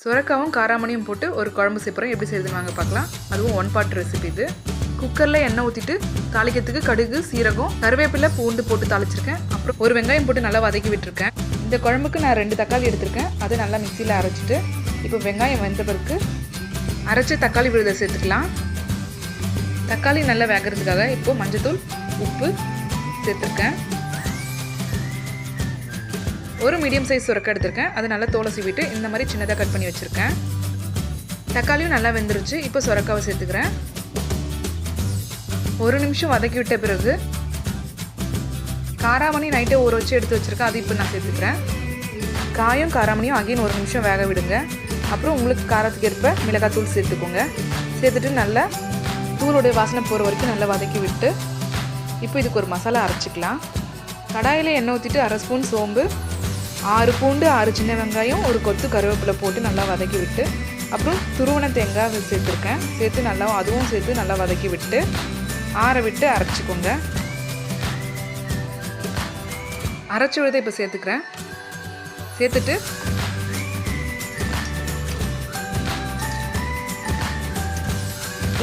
சுரக்காவும் காராமணியும் போட்டு ஒரு குழம்பு செய்கிறோம். எப்படி செய்யுதுன்னு வாங்க பார்க்கலாம். அதுவும் 1 பார்ட் ரெசிபி இது. குக்கரில் எண்ணெய் ஊற்றிட்டு தாளிக்கிறதுக்கு கடுகு, சீரகம், கருவேப்பிலை, பூண்டு போட்டு தாளிச்சிருக்கேன். அப்புறம் ஒரு வெங்காயம் போட்டு நல்லா வதக்கி விட்டுருக்கேன். இந்த குழம்புக்கு நான் 2 தக்காளி எடுத்திருக்கேன். அதை நல்லா மிக்சியில் அரைச்சிட்டு இப்போ வெங்காயம் வெந்த பிறகு அரைச்சி தக்காளி விழுதை சேர்த்துக்கலாம். தக்காளி நல்லா வேகிறதுக்காக இப்போது மஞ்சத்தூள், உப்பு சேர்த்துருக்கேன். ஒரு மீடியம் சைஸ் சுரக்காய் எடுத்திருக்கேன். அதை நல்லா தோலை சீவிட்டு இந்த மாதிரி சின்னதாக கட் பண்ணி வச்சுருக்கேன். தக்காளியும் நல்லா வெந்துருச்சு. இப்போ சுரக்காவை சேர்த்துக்கிறேன். 1 நிமிஷம் வதக்கி விட்ட பிறகு காராமணி நைட்டே ஊற வச்சு எடுத்து வச்சுருக்கேன். அது இப்போ நான் சேர்த்துக்கிறேன். காயும் காராமணியும் அகைன் 1 நிமிஷம் வேக விடுங்க. அப்புறம் உங்களுக்கு காரத்துக்கு ஏற்ப மிளகாய் தூள் சேர்த்துக்கோங்க. சேர்த்துட்டு நல்லா தூளுடைய வாசனை போகிற வரைக்கும் நல்லா வதக்கி விட்டு இப்போ இதுக்கு ஒரு மசாலா அரைச்சிக்கலாம். கடாயில் எண்ணெய் ஊற்றிட்டு 1/2 ஸ்பூன் சோம்பு, 6 பூண்டு, 6 சின்ன வெங்காயம், ஒரு கொத்து கருவேப்பிலை போட்டு நல்லா வதக்கி விட்டு அப்புறம் துருவன தேங்காய் சேர்த்துருக்கேன். சேர்த்து நல்லா அதுவும் சேர்த்து நல்லா வதக்கி விட்டு ஆற விட்டு அரைச்சிக்கோங்க. அரைச்சி விழுதை இப்போ சேர்த்துக்கிறேன். சேர்த்துட்டு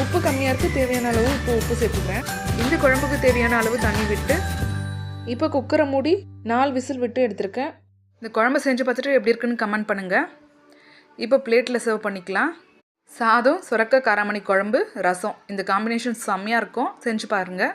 உப்பு கம்மியாக இருக்குது, தேவையான அளவு உப்பு சேர்த்துக்கிறேன். இந்த குழம்புக்கு தேவையான அளவு தண்ணி விட்டு இப்போ குக்கரை மூடி 4 விசில் விட்டு எடுத்திருக்கேன். இந்த குழம்பு செஞ்சு பார்த்துட்டு எப்படி இருக்குன்னு கமெண்ட் பண்ணுங்கள். இப்போ பிளேட்டில் சர்வ் பண்ணிக்கலாம். சாதம், சுரக்காய் காராமணி குழம்பு, ரசம், இந்த காம்பினேஷன் செம்மையாக இருக்கும். செஞ்சு பாருங்கள்.